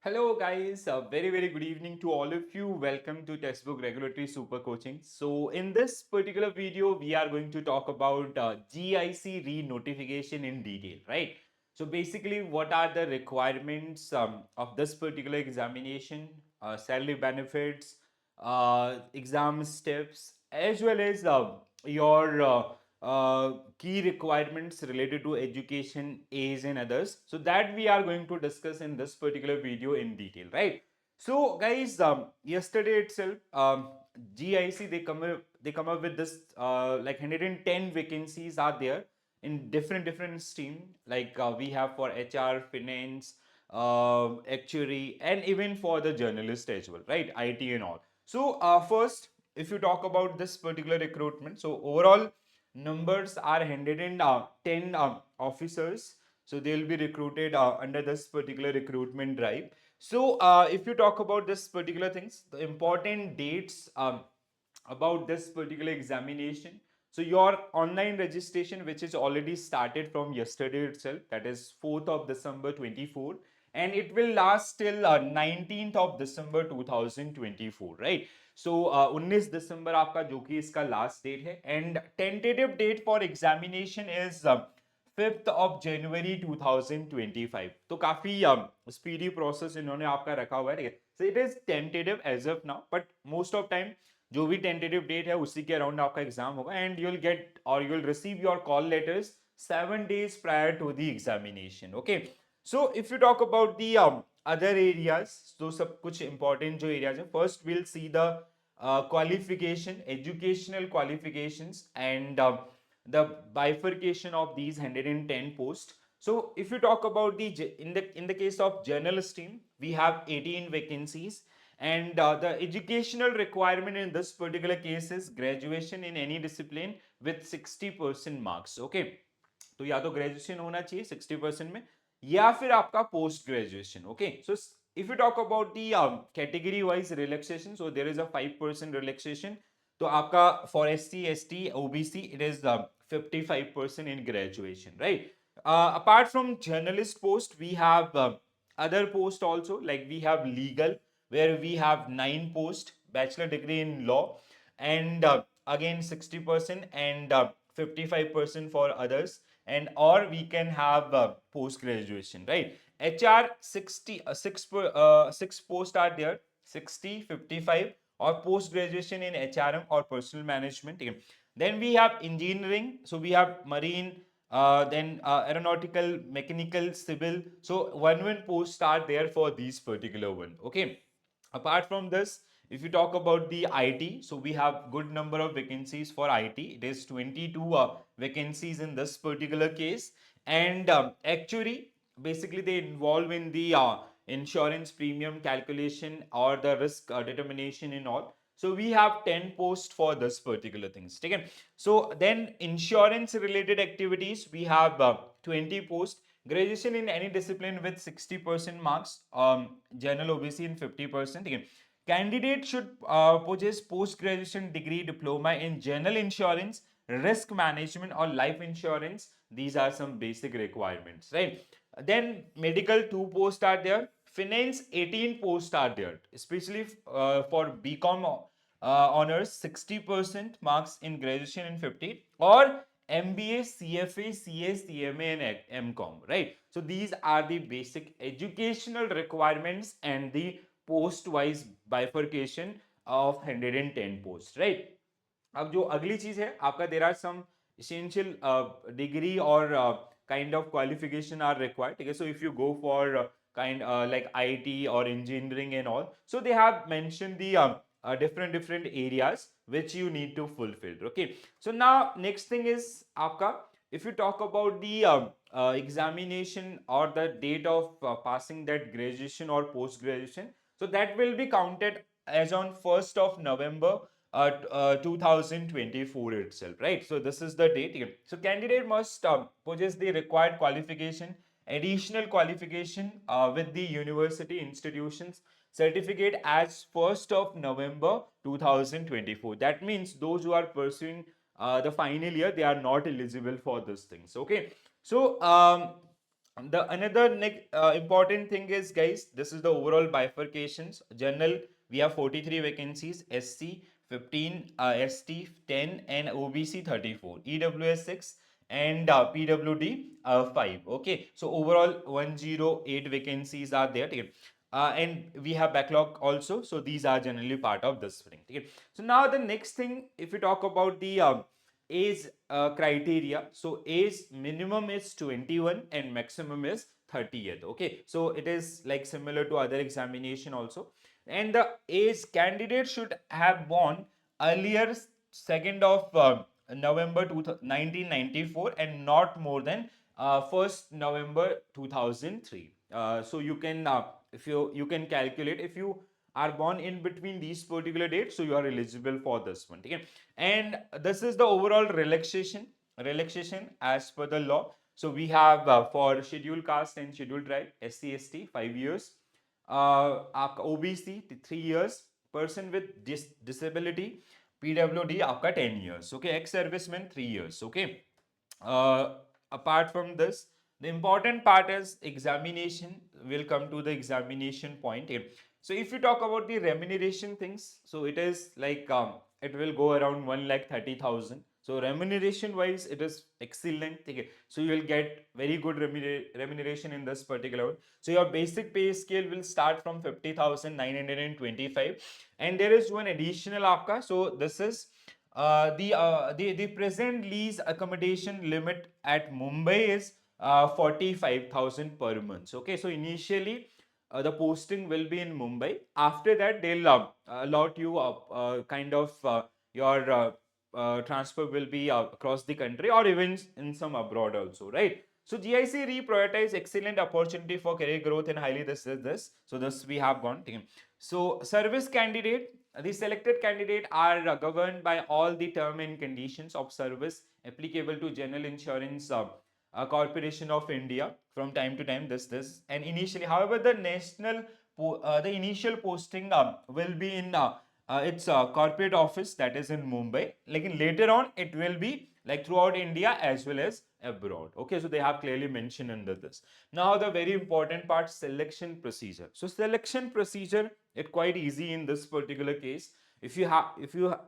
Hello guys, a very good evening to all of you. Welcome to Textbook Regulatory Super Coaching. So in this particular video, we are going to talk about GIC re-notification in detail, right? So basically, what are the requirements of this particular examination, salary benefits, exam steps, as well as your key requirements related to education, age, and others. So that we are going to discuss in this particular video in detail, right? So, guys, yesterday itself, GIC they come up with this like 110 vacancies are there in different stream. Like we have for HR, finance, actuary, and even for the journalist as well, right? IT and all. So, first, if you talk about this particular recruitment, so overall numbers are 110 officers. So they'll be recruited under this particular recruitment drive. So if you talk about this particular things, the important dates about this particular examination. So your online registration, which is already started from yesterday itself, that is 4th of December 24, and it will last till 19th of December 2024, right? So 19 दिसंबर आपका जो कि इसका last date है and tentative date for examination is 5th of January 2025. तो काफी speedy process इन्होंने आपका रखा हुआ है, ठीक है. So it is tentative as of now, but most of time जो भी टेंटेटिव डेट है उसी के अराउंड आपका एग्जाम होगा एंड यू विल गेट और you will receive your call letters 7 days prior to the examination. Okay, so if you talk about the other areas, तो सब कुछ important जो areas है, first we'll see the qualification, educational qualifications, and the bifurcation of these 110 posts. So if you talk about the in the case of general stream, we have 18 vacancies, and the educational requirement in this particular case is graduation in any discipline with 60% marks. Okay, तो या तो graduation होना चाहिए 60% में, या फिर आपका post graduation. Okay, so if you talk about the category wise relaxation, so there is a 5% relaxation. तो आपका for SC ST OBC it is 55% in graduation, right? Apart from journalist post, we have other post also, like we have legal, where we have 9 post, bachelor degree in law, and again 60% and 55% for others, and or we can have post graduation, right? HR 60 6 posts are there, 60, 55, or post graduation in HRM or personal management. Okay. Then we have engineering, so we have marine, then aeronautical, mechanical, civil. So one posts are there for these particular one. Okay, apart from this, if you talk about the IT, so we have good number of vacancies for IT. It is 22 vacancies in this particular case. And actually, basically they involve in the insurance premium calculation or the risk determination and all. So we have 10 posts for this particular things. Okay. So then insurance related activities, we have 20 posts. Graduation in any discipline with 60% marks, general OBC in 50%. Okay. Candidate should possess post-graduation degree diploma in general insurance, risk management, or life insurance. These are some basic requirements, right? Then medical 2 posts are there. Finance 18 posts are there, especially for BCom honors 60% marks in graduation and 50, or MBA, CFA, CA, CMA, and MCom, right? So these are the basic educational requirements and the post wise bifurcation of 110 posts, right? अब जो अगली चीज है आपका, there are some essential degree or kind of qualification are required. Okay, so if you go for kind like IT or engineering and all, so they have mentioned the different areas which you need to fulfill. Okay, so now next thing is आपका, if you talk about the examination or the date of passing that graduation or post graduation, so that will be counted as on 1st of November 2024 itself, right? So this is the date. So candidate must possess the required qualification, additional qualification with the university institutions certificate as 1st of November 2024. That means those who are pursuing the final year, they are not eligible for these things. Okay, so The another important thing is, guys, this is the overall bifurcations. General, we have 43 vacancies, SC 15, ST 10, and OBC 34, EWS 6, and PWD 5. Okay, so overall 108 vacancies are there. Okay? And we have backlog also, so these are generally part of this thing. Okay? So now the next thing, if we talk about the age criteria, so age minimum is 21 and maximum is 30th. Okay, so it is like similar to other examination also. And the age candidate should have born earlier 2nd of November 1994 and not more than 1st November 2003. So you can if you can calculate, if you are born in between these particular dates, so you are eligible for this one. Okay? And this is the overall relaxation as per the law. So we have for scheduled caste and scheduled tribe, SC/ST 5 years, OBC 3 years, person with disability PWD आपका 10 years. Okay, ex serviceman 3 years. Okay, uh, apart from this, the important part is examination. We'll come to the examination point here. So if you talk about the remuneration things, so it is like it will go around 1,30,000. So remuneration wise, it is excellent. Okay. So you will get very good remuneration in this particular one. So your basic pay scale will start from 50,925, and there is one additional आपका. So this is the present lease accommodation limit at Mumbai is 45,000 per month. Okay, so initially the posting will be in Mumbai. After that, they'll allot you kind of your transfer will be across the country or even in some abroad also, right? So GIC reprioritize excellent opportunity for career growth and highly this. So this we have gone. So service candidate, the selected candidate are governed by all the term and conditions of service applicable to General Insurance Corporation of India from time to time. This and initially, however, the initial posting will be in its corporate office, that is in Mumbai. Like later on, it will be like throughout India as well as abroad. Okay, so they have clearly mentioned under this. Now the very important part, selection procedure. So selection procedure, it quite easy in this particular case. If you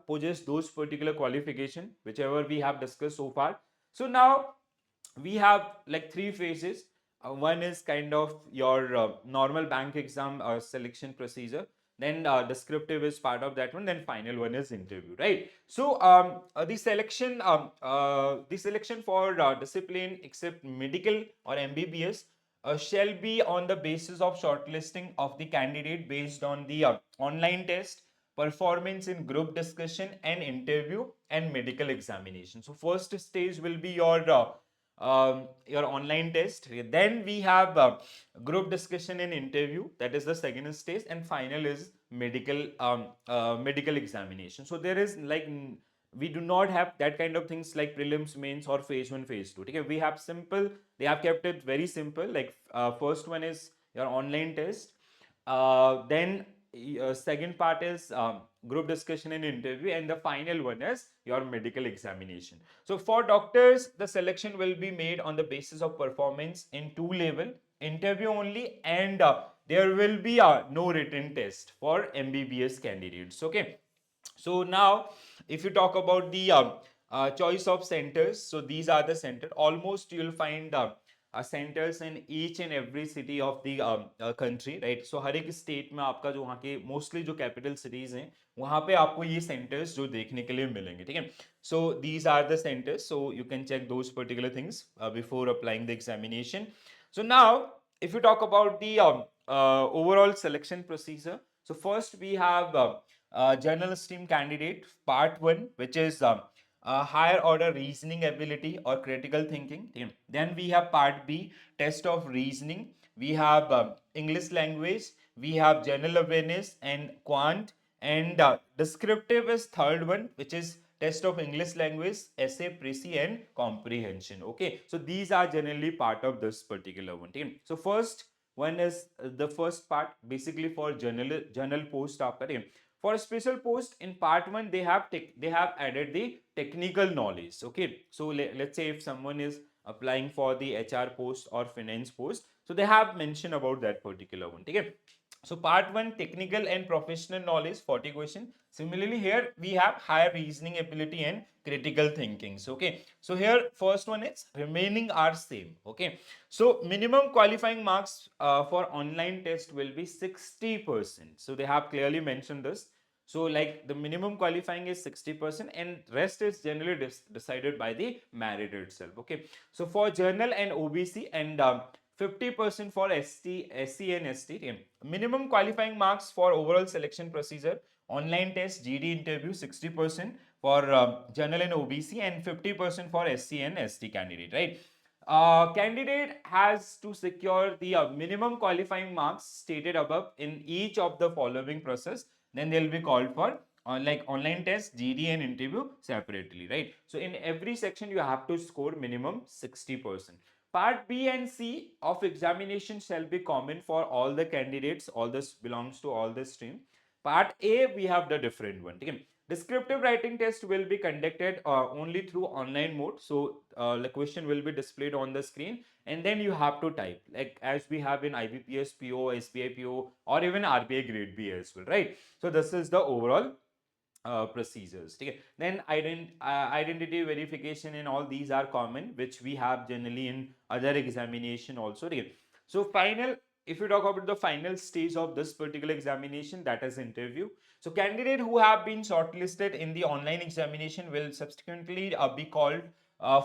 possess those particular qualification, whichever we have discussed so far. So now we have like three phases. One is kind of your normal bank exam selection procedure. Then descriptive is part of that one. Then final one is interview, right? So the selection for discipline except medical or MBBS shall be on the basis of shortlisting of the candidate based on the online test, performance in group discussion and interview and medical examination. So first stage will be your online test. Then we have group discussion and interview. That is the second stage, and final is medical examination. So there is like we do not have that kind of things like prelims, mains, or phase one, phase two. Okay, we have simple. They have kept it very simple. Like first one is your online test. Then second part is group discussion and interview, and the final one is your medical examination. So for doctors, the selection will be made on the basis of performance in two level, interview only, and there will be no written test for MBBS candidates. Okay. So now, if you talk about the choice of centers, so these are the center. Almost you'll find centers in each and every city of the country, right? So हर एक state में आपका जो वहाँ के mostly जो capital cities हैं, वहाँ पे आपको ये centers जो देखने के लिए मिलेंगे, ठीक है? So these are the centers. So you can check those particular things before applying the examination. So now, if you talk about the overall selection procedure, so first we have general stream candidate part 1, which is higher order reasoning ability or critical thinking. Then we have part B, test of reasoning. We have English language. We have general awareness and quant. And descriptive is third one, which is test of English language, essay, précis, and comprehension. Okay, so these are generally part of this particular one. So first one is the first part, basically for general post after. For a special post in part 1, they have added the technical knowledge. Okay, so let's say if someone is applying for the HR post or finance post. So they have mentioned about that particular one. Okay. So part 1, technical and professional knowledge, 40 question. Similarly here we have higher reasoning ability and critical thinking. So okay, so here first one is remaining are same. Okay, so minimum qualifying marks for online test will be 60%. So they have clearly mentioned this. So like the minimum qualifying is 60% and rest is generally decided by the merit itself. Okay, so for journal and OBC and 50% for ST, SC and ST. Minimum qualifying marks for overall selection procedure, online test, GD interview 60% for general and OBC and 50% for SC and ST candidate, right? Candidate has to secure the minimum qualifying marks stated above in each of the following process. Then they'll be called for like online test, GD and interview separately, right? So in every section you have to score minimum 60%. Part B and C of examination shall be common for all the candidates. All this belongs to all the stream. Part A, we have the different one. Okay. Descriptive writing test will be conducted only through online mode. So the question will be displayed on the screen and then you have to type like as we have in IBPS PO, SBI PO or even RBI grade B as well, right? So this is the overall procedures. Okay. Then identity verification and all these are common, which we have generally in other examination also. Okay. So final, if you talk about the final stage of this particular examination, that is interview. So candidate who have been shortlisted in the online examination will subsequently be called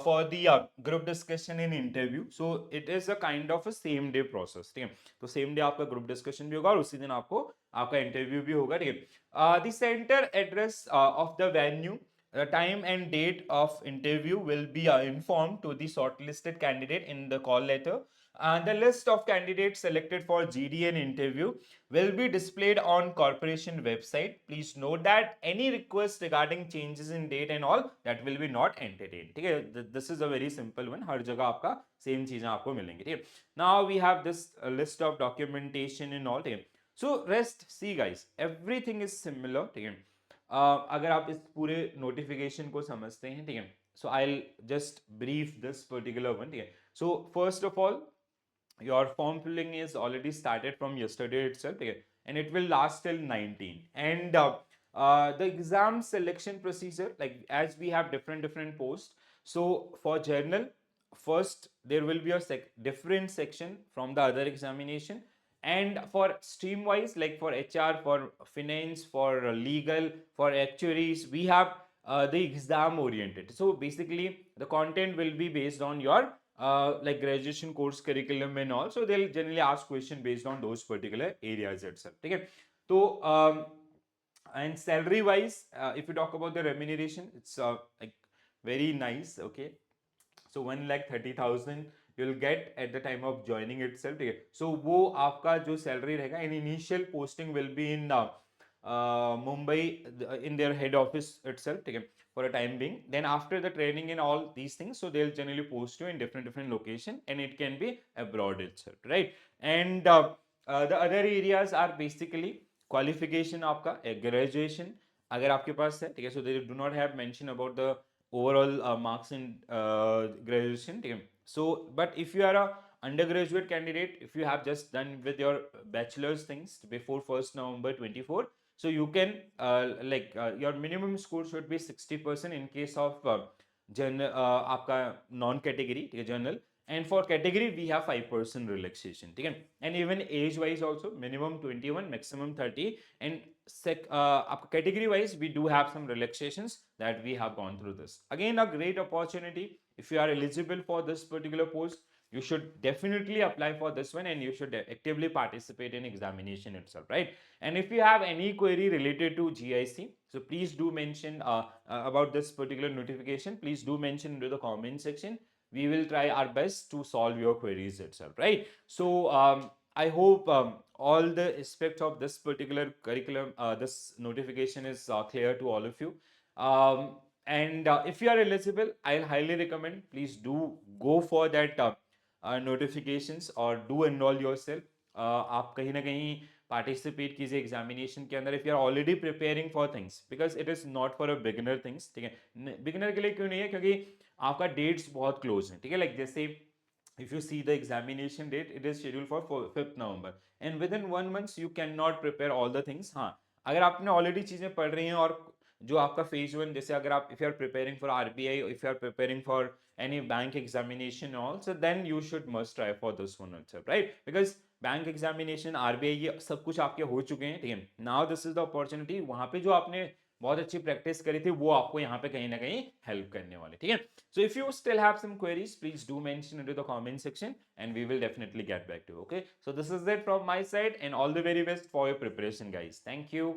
for the group discussion and interview. So it is a kind of a same day process. ठीक है, तो same day आपका group discussion भी होगा और उसी दिन आपको आपका इंटरव्यू भी होगा. ठीक है, the center address of the venue, the time and date of interview will be informed to the shortlisted candidate in the call letter. The list of candidates selected for GDN interview will be displayed on corporation website. Please note that any request regarding changes in date and all that will be not entertained. ठीक है, this is a very simple one. हर जगह आपका same चीजें आपको मिलेंगी. ठीक है, now we have this list of documentation and all. ठीक है, so rest, see guys, everything is similar. ठीक है, अगर आप इस पूरे नोटिफिकेशन को समझते हैं, ठीक है, so I'll just brief this particular one. ठीक है, so first of all, your form filling is already started from yesterday itself. Okay? And it will last till 19. And the exam selection procedure, like as we have different posts. So for journal, first there will be a different section from the other examination. And for stream wise, like for HR, for finance, for legal, for actuaries, we have the exam oriented. So basically the content will be based on your like graduation course curriculum and all. So they'll generally ask question based on those particular areas itself. Okay. So and salary wise, if you talk about the remuneration, it's like very nice. Okay, so 1,30,000 you'll get at the time of joining itself. ठीक है, so वो आपका जो salary रहेगा, in initial posting will be in Mumbai in their head office itself. ठीक है, for a time being. Then after the training and all these things, so they'll generally post you in different location and it can be abroad itself, right? And the other areas are basically qualification आपका graduation अगर आपके पास है, ठीक है, so they do not have mention about the overall marks in graduation. ठीक है, so but if you are a undergraduate candidate, if you have just done with your bachelor's things before 1st November 24, so you can your minimum score should be 60% in case of general आपका non category. ठीक है, general, and for category we have 5% relaxation. ठीक है, and even age wise also minimum 21, maximum 30, and category wise we do have some relaxations that we have gone through this. Again, a great opportunity. If you are eligible for this particular post, you should definitely apply for this one and you should actively participate in examination itself, right? And if you have any query related to GIC, so please do mention about this particular notification, please do mention into the comment section. We will try our best to solve your queries itself, right? So I hope all the aspects of this particular curriculum, this notification is clear to all of you. And if you are eligible, I'll highly recommend, please do go for that notifications or do enroll yourself. आप कहीं ना कहीं participate कीजिए examination के अंदर if you are already preparing for things, because it is not for a beginner things, ठीक है। Beginner के लिए क्यों नहीं है, क्योंकि आपका डेट्स बहुत क्लोज है, ठीक है। लाइक जैसे if you see the examination date, it is scheduled for 5th November and within 1 month you cannot prepare all the things। हाँ, अगर आपने ऑलरेडी चीजें पढ़ रही हैं और जो आपका फेज 1, जैसे अगर आप if you are preparing for RBI, if you are preparing for any bank examination also, then you should must try for this one also, right? Because bank examination RBI ये सब कुछ आपके हो चुके हैं, ठीक है। Now this is the opportunity, वहां पे जो आपने बहुत अच्छी प्रैक्टिस करी थी वो आपको यहाँ पे कहीं ना कहीं हेल्प करने वाले, ठीक है। So if you still have some queries, please do mention into the comment section and we will definitely get back to, okay. So this is it from my side and all the very best for your preparation guys, thank you.